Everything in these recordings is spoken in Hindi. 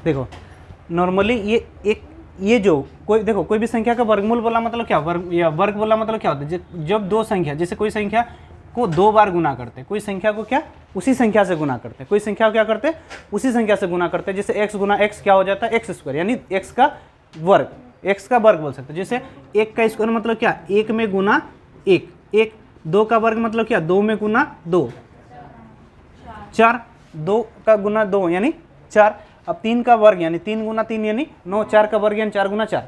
देखो नॉर्मली ये जो कोई भी संख्या का वर्गमूल बोला मतलब क्या, वर्ग बोला मतलब क्या होता है, जब दो संख्या, जैसे कोई संख्या को 2 बार गुना करते, कोई संख्या को क्या उसी संख्या से गुना करते, कोई संख्या को क्या करते उसी संख्या से गुना करते। जैसे x गुना x क्या हो जाता है एक्स स्क्वायर, यानी x का वर्ग बोल सकते हैं। जैसे 1 का स्क्वायर मतलब क्या 1 में गुना 1, 2 का वर्ग मतलब क्या 2 में गुना 2, 4 2 का गुना 2 यानी 4। अब 3 का वर्ग यानी 3 गुना 3 यानी 9, 4 का वर्ग यानी 4 गुना 4।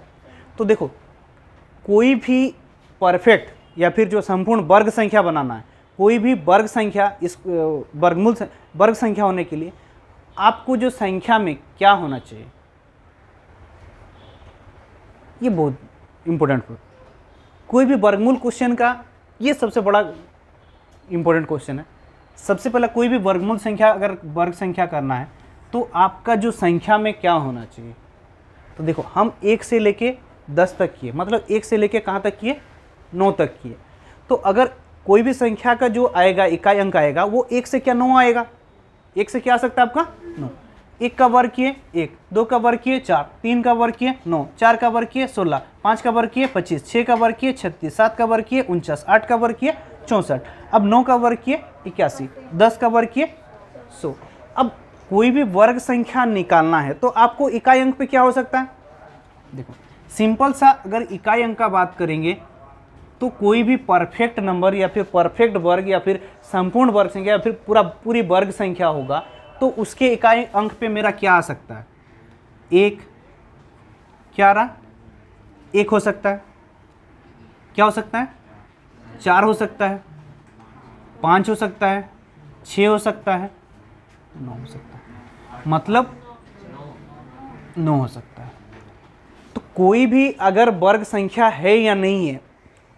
तो देखो कोई भी परफेक्ट या फिर जो संपूर्ण वर्ग संख्या बनाना है, कोई भी वर्ग संख्या, इस वर्ग संख्या होने के लिए आपको जो संख्या में क्या होना चाहिए, ये बहुत इंपॉर्टेंट है। कोई भी वर्गमूल क्वेश्चन का ये सबसे बड़ा इंपॉर्टेंट क्वेश्चन है। सबसे पहला कोई भी वर्गमूल संख्या, अगर वर्ग संख्या करना है तो आपका जो संख्या में क्या होना चाहिए। तो देखो हम 1 से लेके 10 तक किए, मतलब 1 से लेके कहाँ तक किए 9 तक किए। तो अगर कोई भी संख्या का जो आएगा इकाई अंक आएगा वो 1 से क्या 9 आएगा, 1 से क्या आ सकता है आपका 9। 1 का वर्ग किए 1, 2 का वर्ग किए 4, 3 का वर्ग किए 9, 4 का वर्ग किए 16, 5 का वर्ग किए 25, 6 का वर्ग किए 36, 7 का वर्ग किए 49, 8 का वर्ग किए 64, अब 9 का वर्ग किए 81, 10 का वर्ग किए 100। अब कोई भी वर्ग संख्या निकालना है तो आपको इकाई अंक पे क्या हो सकता है। देखो सिंपल सा अगर इकाई अंक का बात करेंगे तो कोई भी परफेक्ट नंबर या फिर परफेक्ट वर्ग या फिर संपूर्ण वर्ग संख्या या फिर पूरी वर्ग संख्या होगा तो उसके इकाई अंक पे मेरा क्या आ सकता है, 1 क्या रहा 1 हो सकता है, क्या हो सकता है 4 हो सकता है, 5 हो सकता है, 6 हो सकता है, 9 हो सकता है, मतलब 9 हो सकता है। तो कोई भी अगर वर्ग संख्या है या नहीं है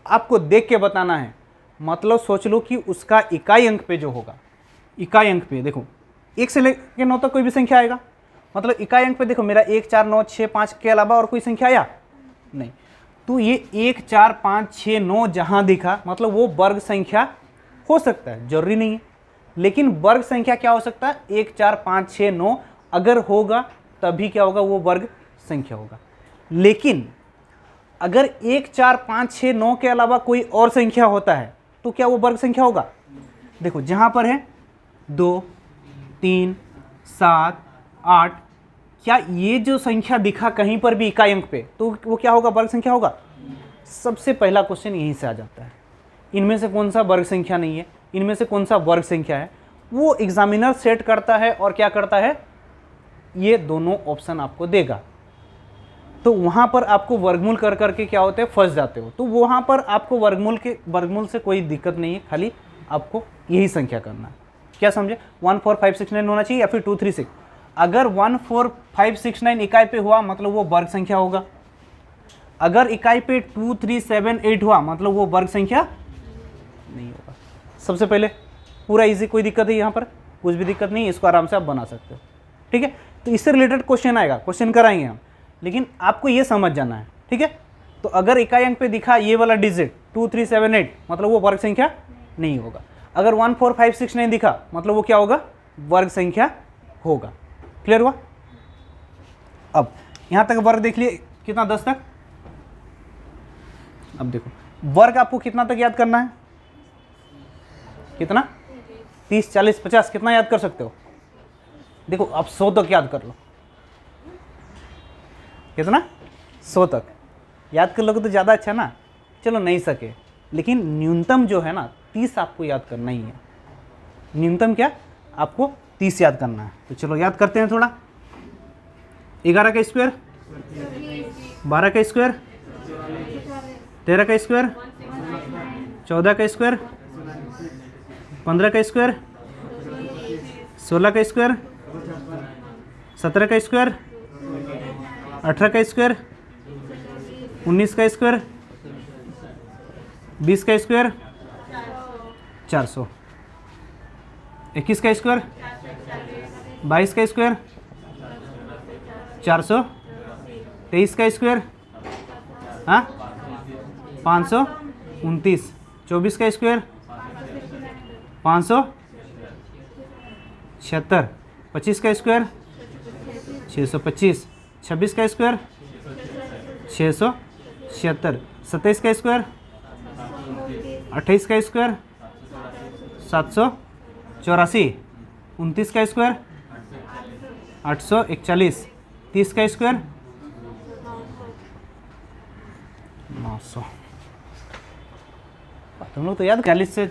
आपको देख के बताना है। मतलब सोच लो कि उसका इकाई अंक पे जो होगा, इकाई अंक पे देखो 1 से लेकर 9 तक कोई भी संख्या आएगा, मतलब इकाई अंक पे देखो मेरा 1 4 9 6 5 के अलावा और कोई संख्या आया नहीं। तो ये 1 4 5 6 9 जहाँ दिखा मतलब वो वर्ग संख्या हो सकता है, जरूरी नहीं है। लेकिन वर्ग संख्या क्या हो सकता है 1 4 5 6 9 अगर होगा तभी क्या होगा वो वर्ग संख्या होगा। लेकिन अगर 1 4 5 6 9 के अलावा कोई और संख्या होता है तो क्या वो वर्ग संख्या होगा। देखो जहाँ पर है 2 3 7 8, क्या ये जो संख्या दिखा कहीं पर भी इकाई अंक पे तो वो क्या होगा वर्ग संख्या होगा। सबसे पहला क्वेश्चन यहीं से आ जाता है, इनमें से कौन सा वर्ग संख्या नहीं है, इनमें से कौन सा वर्ग संख्या है। वो एग्जामिनर सेट करता है और क्या करता है ये दोनों ऑप्शन आपको देगा। तो वहाँ पर आपको वर्गमूल कर करके क्या होते हैं फंस जाते हो। तो वहाँ पर आपको वर्गमूल से कोई दिक्कत नहीं है, खाली आपको यही संख्या करना है। क्या समझे 1 4 5 6 9 होना चाहिए या फिर 2 3 6। अगर 1 4 5 6 9 इकाई पे हुआ मतलब वो वर्ग संख्या होगा। अगर इकाई पे 2 3 7 8 हुआ मतलब वो वर्ग संख्या नहीं होगा। सबसे पहले पूरा इजी, कोई दिक्कत है यहाँ पर कुछ भी दिक्कत नहीं है, इसको आराम से आप बना सकते हो। ठीक है, तो इससे रिलेटेड क्वेश्चन आएगा, क्वेश्चन कराएंगे हम, लेकिन आपको ये समझ जाना है। ठीक है, तो अगर इकाई अंक पे दिखा ये वाला डिजिट 2 3 7 8 मतलब वो वर्ग संख्या नहीं होगा। अगर 1 4 5 6 9 दिखा मतलब वो क्या होगा वर्ग संख्या होगा। क्लियर हुआ। अब यहाँ तक वर्ग देख लिए कितना 10 तक। अब देखो वर्ग आपको कितना तक याद करना है, कितना 30 40 50 कितना याद कर सकते हो। देखो आप 100 तक याद कर लो, कितना 100 तक याद कर लोगे तो ज़्यादा अच्छा ना। चलो नहीं सके लेकिन न्यूनतम जो है ना 30 आपको याद करना ही है। न्यूनतम क्या आपको 30 याद करना है। तो चलो याद करते हैं थोड़ा। 11 का स्क्वायर, 12 का स्क्वायर, 13 का स्क्वायर, 14 का स्क्वायर, 15 का स्क्वायर, 16 का स्क्वायर, 17 का स्क्वायर, 18 का स्क्वायर, 19 का स्क्वायर, 20 का स्क्वायर, 400, 21 का स्क्वायर, 22 का स्क्वायर, 400, 23 का स्क्वायर, हाँ 529, 24 का स्क्वायर 576, 25 का स्क्वायर 625, 26 का स्क्वायर 676, 27 का स्क्वायर 28 का स्क्वायर 784, 29 का स्क्वायर 841, 30 का स्क्वायर 900। तुम लोग तो याद 41 से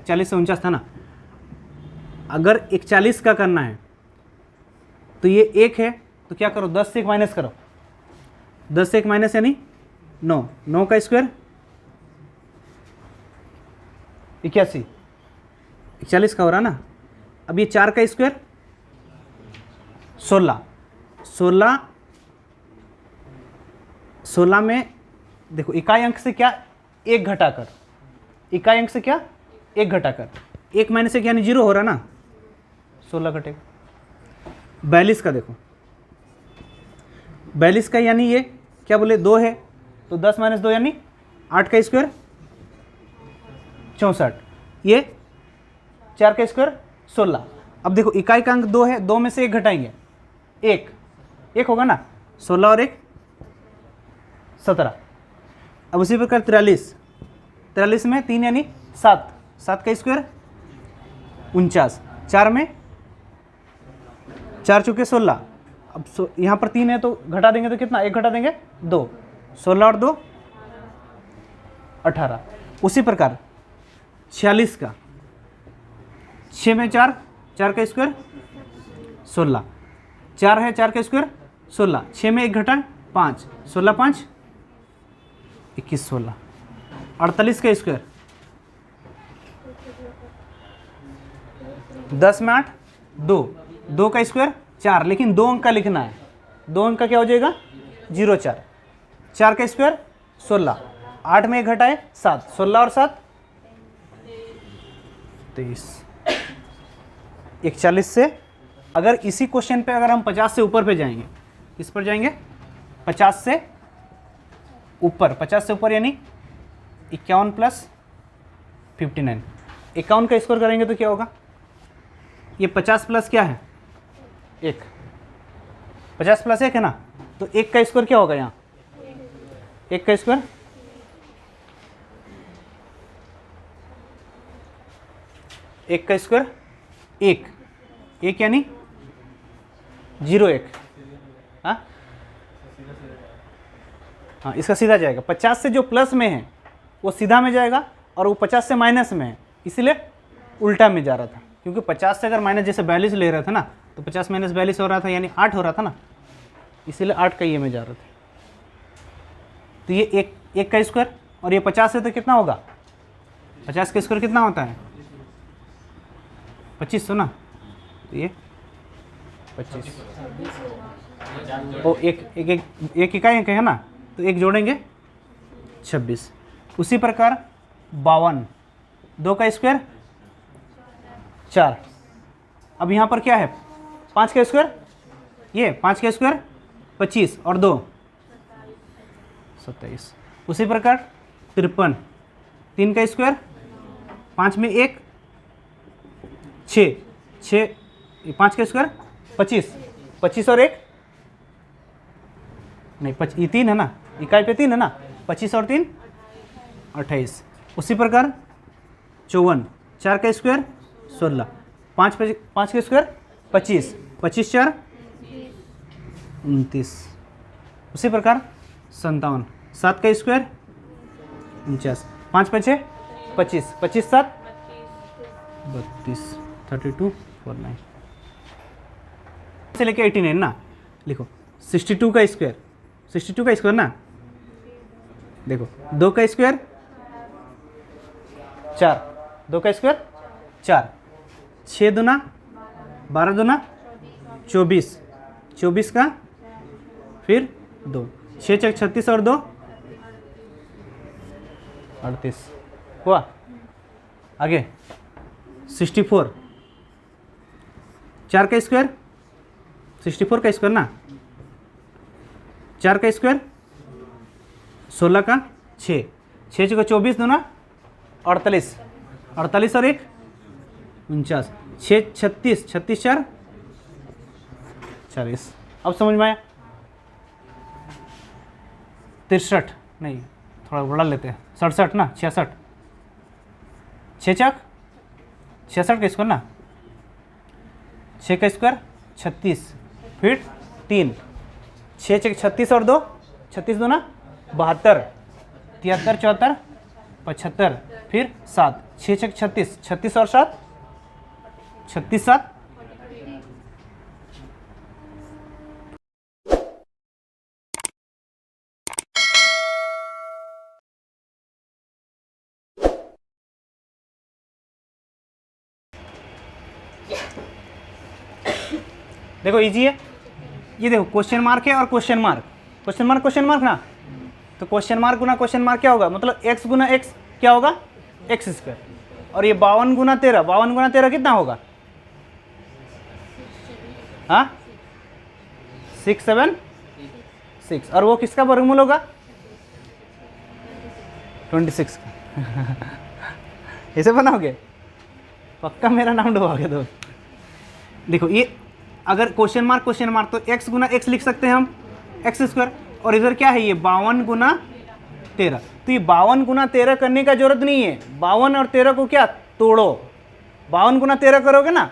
49 था ना। अगर 41 का करना है तो ये 1 है, तो क्या करो 10 से 1 माइनस करो। 10 से 1 माइनस यानी 9, 9 का स्क्वायर 81, 41 का हो रहा ना। अब ये 4 का स्क्वायर 16, 16 में देखो इकाई अंक से क्या 1 घटाकर, इकाई अंक से क्या 1 घटाकर, 1 माइनस 1 यानी 0 हो रहा ना, 16 घटेगा। 42 का देखो, 42 का यानी ये क्या बोले 2 है, तो 10 माइनस 2 यानी 8 का स्क्वायर 64, ये 4 का स्क्वायर 16। अब देखो इकाई का अंक 2 है, 2 में से 1 घटाएंगे, 1 होगा ना, 16 और 1 17। अब उसी प्रकार 43 में 3 यानी 7, 7 का स्क्वायर 49, 4 में 4 चुके 16। अब यहाँ पर 3 है तो घटा देंगे तो कितना, 1 घटा देंगे 2, 16 और 2 18। उसी प्रकार 46 का 6 में 4, 4 का स्क्वायर 16, 4 है 4 का स्क्वायर 16, 6 में 1 घटा 5, 16 5 21 16। 48 का स्क्वायर 10 में 8 2, 2 का स्क्वायर 4, लेकिन 2 अंक का लिखना है, 2 अंक का क्या हो जाएगा 0 4, 4 का स्क्वायर 16, 8 में 1 घटाए 7, 16 और 7 23। 41 से अगर इसी क्वेश्चन पे अगर हम 50 से ऊपर पे जाएंगे, किस पर जाएंगे 50 से ऊपर, 50 से ऊपर यानी 51 प्लस 59, 51 का स्कोर करेंगे तो क्या होगा, ये 50 प्लस क्या है 1, 50 प्लस 1 है ना, तो 1 का स्क्वायर क्या होगा यहाँ, 1 का स्क्वायर 1 का स्क्वायर 1 यानी 0 1, हाँ इसका सीधा जाएगा। 50 से जो प्लस में है वो सीधा में जाएगा और वो 50 से माइनस में है, इसलिए उल्टा में जा रहा था, क्योंकि 50 से अगर माइनस जैसे 42 ले रहा था ना, तो 50 माइनस 42 हो रहा था यानी 8 हो रहा था ना, इसीलिए 8 का ये में जा रहा था। तो ये 1 का स्क्वायर और ये 50 है तो कितना होगा, 50 का स्क्वायर कितना होता है 25 ना, तो ये 25 और एक इकाई अंक है ना, तो 1 जोड़ेंगे 26। उसी प्रकार 52, 2 का स्क्वायर 4। अब यहाँ पर क्या है 5 का स्क्वायर, ये 5 का स्क्वायर 25 और 2 27। उसी प्रकार 53, 3 का स्क्वायर 5 में 1 6, 5 का स्क्वायर 25 और 1 नहीं, ये 3 है ना, इकाई पे 3 है ना, 25 और 3 28। उसी प्रकार 54, 4 का स्क्वायर 16, 5 का स्क्वायर 25, 25 4 29। उसी प्रकार 57, 7 का स्क्वायर 49, 5 5 25, 25 7 32, 32 49 से लेके 89 ना, लिखो 62 का स्क्वायर, 62 का स्क्वायर ना, देखो 2 का स्क्वायर 4, 2 का स्क्वायर 4, 6 दूना 12 दूना 24, 24 का फिर 2, 6 चक 36 और 2 38 हुआ। आगे 64, 4 का स्क्वायर 64 का स्क्वायर ना, 4 का स्क्वायर 16 का 6, 6 चौका 24 दूना 48, 48 और 1 49, 6 36, 36 4 40। अब समझ में आया? 63 नहीं, थोड़ा बड़ा लेते हैं, 67 ना, 66, 6 चक 66 का स्क्वायर ना, 6 का स्क्वायर 36, फिर 3, 6 चक 36 और 2, 36 2 ना 72, 73 74 75, फिर 7, 6 चक 36, 36 और 7 36 7, देखो इजी है ये, देखो क्वेश्चन मार्क है और क्वेश्चन मार्क, क्वेश्चन मार्क ना, तो क्वेश्चन मार्क गुना क्वेश्चन मार्क क्या होगा, मतलब x गुना x क्या होगा, एक्स स्क्वायर, और ये 52 गुना 13, 52 गुना 13 कितना होगा, हाँ 676, और वो किसका वर्गमूल होगा, 26 का। ऐसे बनाओगे, पक्का मेरा नाम डुबाओगे तो। देखो ये अगर क्वेश्चन मार्क तो x गुना x लिख सकते हैं हम, एक्स स्क्वायर, और इधर क्या है ये 52 गुना 13, तो ये 52 गुना 13 करने का जरूरत नहीं है, 52 और 13 को क्या तोड़ो, 52 गुना 13 करोगे ना,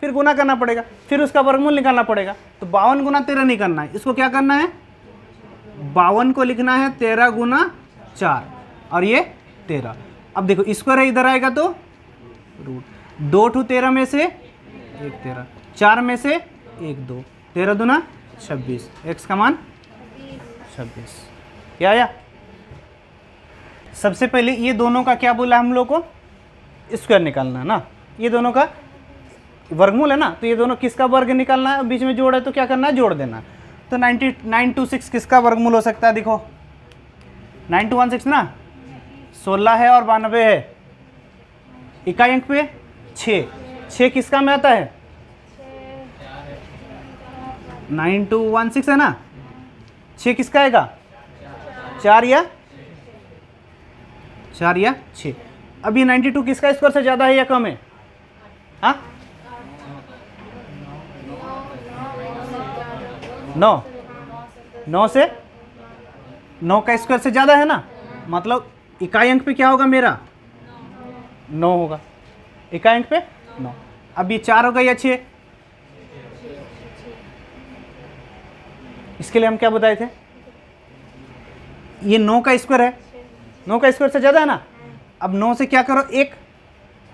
फिर गुना करना पड़ेगा, फिर उसका वर्गमूल निकालना पड़ेगा, तो 52 गुना 13 नहीं करना है, इसको क्या करना है, 52 को लिखना है 13 गुना 4, और ये 13। अब देखो स्क्वायर है, इधर आएगा तो रूट 2 टू 13 में से 1 13, 4 में से 1 2, 13 दूना 26, x का मान 26, क्या आया। सबसे पहले ये दोनों का क्या बोला हम लोग को, स्क्वायर निकालना है ना, ये दोनों का वर्गमूल है ना, तो ये दोनों किसका वर्ग निकालना है, बीच में जोड़ है तो क्या करना है, जोड़ देना। तो 926 किसका वर्गमूल हो सकता है, देखो 9216 ना, 16 है और 92 है, इकाई अंक पे 6 किसका में आता है, 9216 है ना, 6 किसका आएगा, 4 या 6। अब ये 92 किसका स्क्वायर से ज़्यादा है या कम है, हाँ 9 से 9 का स्क्वायर से ज़्यादा है ना, मतलब इकाई अंक पे क्या होगा मेरा 9 होगा, इकाई अंक पे 9। अब ये 4 होगा या 6, इसके लिए हम क्या बताए थे, ये 9 का स्क्वायर है, 9 का स्क्वायर से ज़्यादा है ना, अब 9 से क्या करो, एक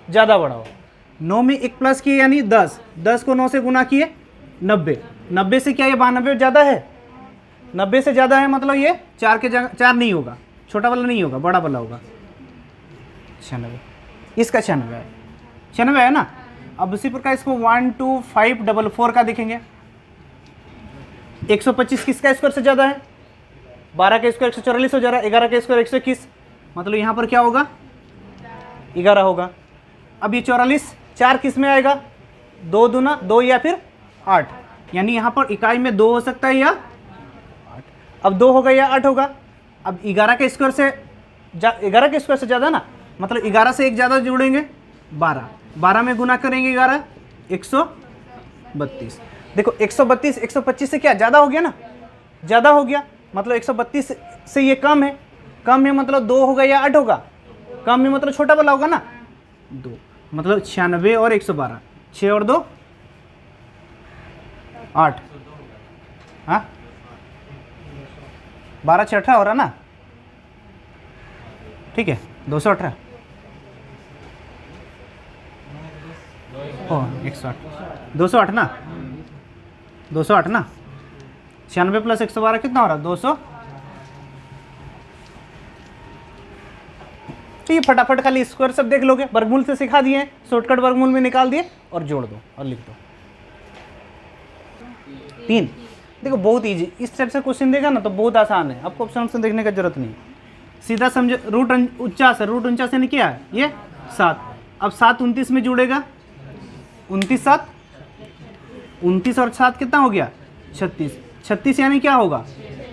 ज़्यादा बढ़ाओ, 9 में 1 प्लस किए यानी 10, 10 को 9 से गुना किए 90, 90 से क्या ये 92 ज़्यादा है, 90 से ज़्यादा है, मतलब ये 4 के जगह 4 नहीं होगा, छोटा वाला नहीं होगा, बड़ा वाला होगा 96, इसका 96 है ना। अब उसी प्रकार इसको 12544 का देखेंगे, 125 किसका स्क्वायर से ज़्यादा है, 12 का स्क्वायर 144 हो जा रहा है, 11 का स्क्वायर 121, मतलब यहाँ पर क्या होगा 11 होगा। अब ये 44 4 किस में आएगा, 2 दूना 2 या फिर 8, यानी यहाँ पर इकाई में 2 हो सकता है या 8, अब 2 होगा या 8 होगा। अब 11 के स्क्वायर से ज़्यादा ना, मतलब 11 से एक ज़्यादा जोड़ेंगे 12 में गुना करेंगे 11 132। देखो 132 125 से क्या ज़्यादा हो गया ना, ज़्यादा हो गया, मतलब 132 से ये कम है मतलब 2 होगा या 8 होगा, कम है मतलब छोटा वाला होगा ना 2, मतलब 96 और 112, 6 और 2 8, हाँ 12 6 18 हो रहा ना, ठीक है 218 ओ 108 208 ना 208 ना, 96 प्लस 112 कितना हो रहा है 200। तो ये फटाफट खाली स्क्वायर सब देख लोगे, वर्गमूल से सिखा दिए, शॉर्टकट वर्गमूल में निकाल दिए और जोड़ दो और लिख दो। 3 देखो बहुत इजी, इस टाइप से क्वेश्चन देगा ना तो बहुत आसान है, आपको ऑप्शन देखने का जरूरत नहीं, सीधा समझो। रूट 49 यानी क्या है ये 7, अब 7 29 में जुड़ेगा 29 7 29 और 7 कितना हो गया 36 यानी क्या होगा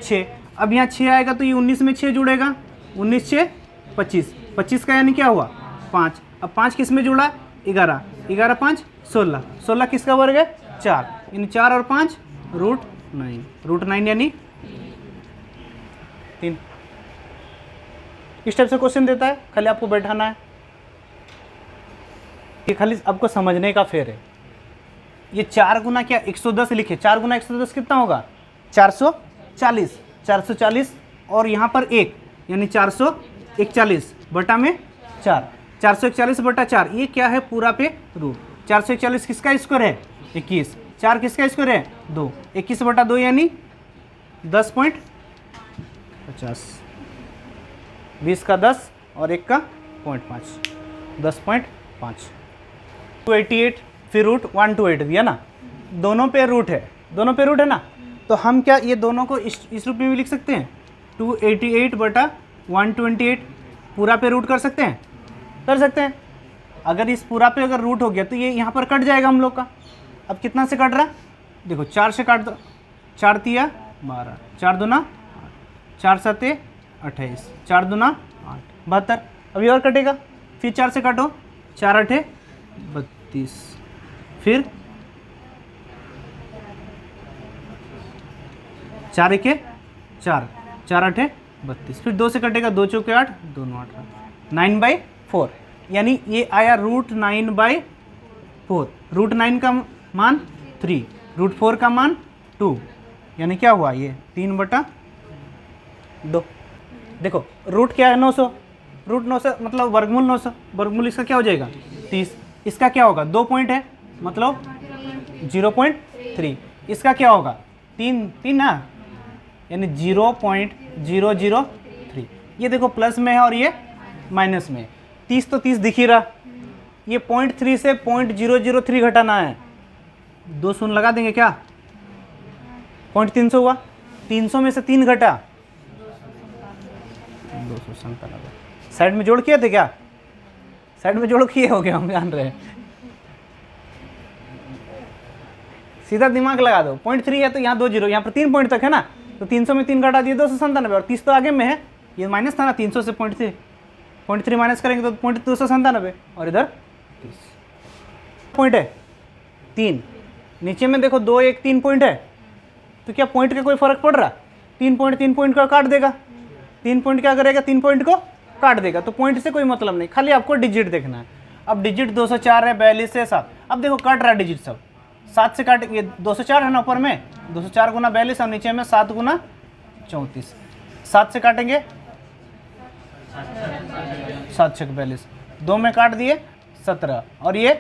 6। अब यहाँ 6 आएगा तो ये 19 में 6 जुड़ेगा, 19 6 25 का यानी क्या हुआ 5। अब 5 किस में जुड़ा 11 5 16 किसका वर्ग है 4, यानी 4 और 5 रूट 9, रूट 9 यानी 3। इस टाइप से क्वेश्चन देता है, खाली आपको बैठाना है, ये खाली आपको समझने का फेर है। ये 4 गुना क्या 110 लिखे, 4 गुना 110 कितना होगा 440, 440 और यहाँ पर 1 यानी 441 बटा में 4, 441 बटा 4, ये क्या है पूरा पे रूट। 441 किसका स्क्वायर है 21, 4 किसका स्क्वायर है 2, 21 बटा 2 यानी 10.50, 20 का 10 और 1 का 0.5, 10.5। 288 फिर रूट 128 दिया ना, दोनों पे रूट है, दोनों पे रूट है ना, तो हम क्या ये दोनों को इस रूप में भी लिख सकते हैं, 288 बटा 128 पूरा पे रूट कर सकते हैं, कर सकते हैं। अगर इस पूरा पे अगर रूट हो गया तो ये यहाँ पर कट जाएगा हम लोग का। अब कितना से कट रहा है देखो, 4 से काट दो, 4 तिया 12, 4 दूना 8, 4 सते 28, 4 दूना 8, 72। अभी और कटेगा, फिर 4 से काटो, 4 8 32, फिर 4 1 4, 4 8 32, फिर 2 से कटेगा, 2 चौके 8, 2 9 18, 9/4 यानी ये आया रूट 9/4। रूट 9 का मान 3, रूट 4 का मान 2 यानी क्या हुआ ये 3/2। देखो रूट क्या है 900, रूट 900 मतलब वर्गमूल 900, वर्गमूल इसका क्या हो जाएगा 30, इसका क्या होगा 2 पॉइंट है मतलब 0.3, इसका क्या होगा 3 ना यानी 0.003। ये देखो प्लस में है और ये माइनस में, 30 तो 30 दिख ही रहा, ये 0.3 से 0.003 घटाना है, 2 शून्य लगा देंगे क्या, 0.300 हुआ, 300 में से 3 घटा 297। साइड में जोड़ किए थे क्या, साइड में जोड़ किए हो गया, हम जान रहे हैं, सीधा दिमाग लगा दो। 0.3 है तो यहाँ 2 जीरो, यहाँ पर 3 पॉइंट तक है ना, तो 300 में 3 घटा दिए 297 और 30 तो आगे में है, ये माइनस था ना 300 से 0.3 माइनस करेंगे तो 297 और इधर 30 पॉइंट है 3, नीचे में देखो 2 1 3 पॉइंट है, तो क्या पॉइंट का कोई फर्क पड़ रहा, 3 पॉइंट को काट देगा, 3 पॉइंट क्या करेगा 3 पॉइंट को काट देगा, तो पॉइंट से कोई मतलब नहीं, खाली आपको डिजिट देखना है। अब डिजिट 204 है, 42 है 7, अब देखो काट रहा है डिजिट सब, 7 से काट, ये 204 है ना ऊपर में, 204 गुना 42 और नीचे में 7 गुना 34, 7 से काटेंगे 7 छक 42, 2 में काट दिए 17 और ये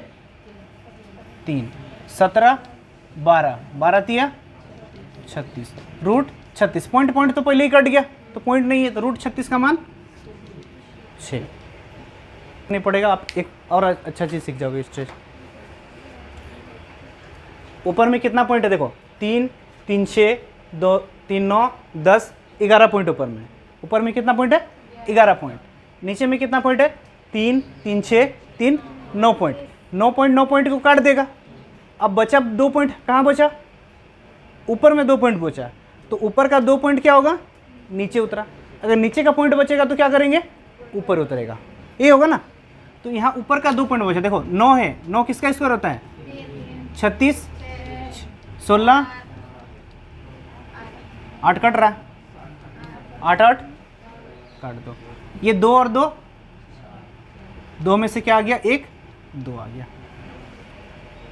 3, 17 12, 12 तिया 36, रूट 36। पॉइंट तो पहले ही कट गया तो पॉइंट नहीं है, तो रूट 36 का मान 6 नहीं पड़ेगा। आप एक और अच्छा चीज़ सीख जाओगे इससे, ऊपर में कितना पॉइंट है देखो, 3 3 6 2 3 9 10 11 पॉइंट ऊपर में कितना पॉइंट है 11 पॉइंट, नीचे में कितना पॉइंट है 3 3 6 3 9 पॉइंट, 9 पॉइंट को काट देगा। अब बचा 2 पॉइंट, कहाँ बचा ऊपर में 2 पॉइंट बचा, तो ऊपर का 2 पॉइंट क्या होगा नीचे उतरा, अगर नीचे का पॉइंट बचेगा तो क्या करेंगे ऊपर उतरेगा, ये होगा ना। तो यहाँ ऊपर का 2 पॉइंट बचा, देखो 9 है, 9 किसका स्क्वायर होता है 36, 16 8 कट रहा है, 8 8 काट दो, ये 2 और 2, 2 में से क्या आ गया 1 2 आ गया,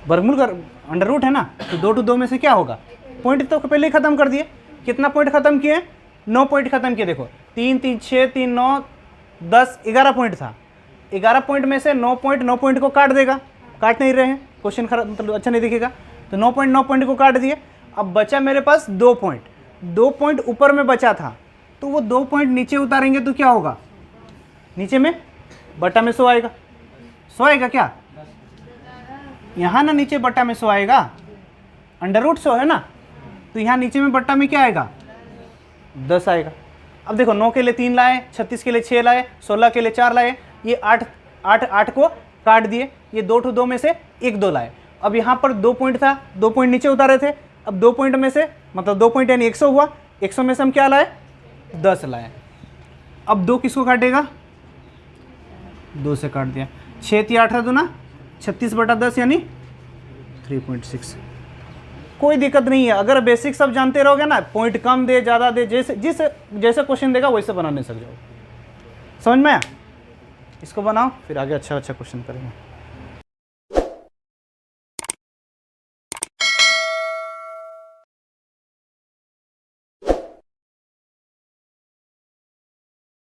वर्गमूल कर अंडर रूट है ना, तो 2 to 2 में से क्या होगा, पॉइंट तो पहले ही खत्म कर दिए, कितना पॉइंट खत्म किए 9 पॉइंट खत्म किए, देखो 3 3 6 3 9 10 11 पॉइंट था, 11 पॉइंट में से 9 पॉइंट को काट देगा, काट नहीं रहे हैं क्वेश्चन खराब मतलब अच्छा नहीं दिखेगा, तो 9 पॉइंट को काट दिए। अब बचा मेरे पास 2 पॉइंट ऊपर में बचा था, तो वो 2 पॉइंट नीचे उतारेंगे तो क्या होगा, नीचे में बटा में 100 आएगा, 100 आएगा क्या यहाँ ना, नीचे बटा में 100 आएगा, अंडर रूट 100 है ना, तो यहाँ नीचे में बट्टा में क्या आएगा 10 आएगा। अब देखो 9 के लिए 3 लाए, 36 के लिए 6 लाए, 16 के लिए 4 लाए, ये 8 को काट दिए, ये 2 to 2 में से 1 2 लाए। अब यहाँ पर 2 पॉइंट था, 2 पॉइंट नीचे उतारे थे, अब 2 पॉइंट में से मतलब 2 पॉइंट यानी 100 हुआ, 100 में से हम क्या लाए 10 लाए। अब 2 किसको काटेगा 2 से काट दिया, 6 3 8 2 ना 36 बटा 10 यानी 3.6, कोई दिक्कत नहीं है, अगर बेसिक सब जानते रहोगे ना, पॉइंट कम दे ज़्यादा दे, जैसे जैसे क्वेश्चन देगा वैसे बनाने सक जाओ। समझ में आया? इसको बनाओ, फिर आगे अच्छा अच्छा क्वेश्चन करेंगे।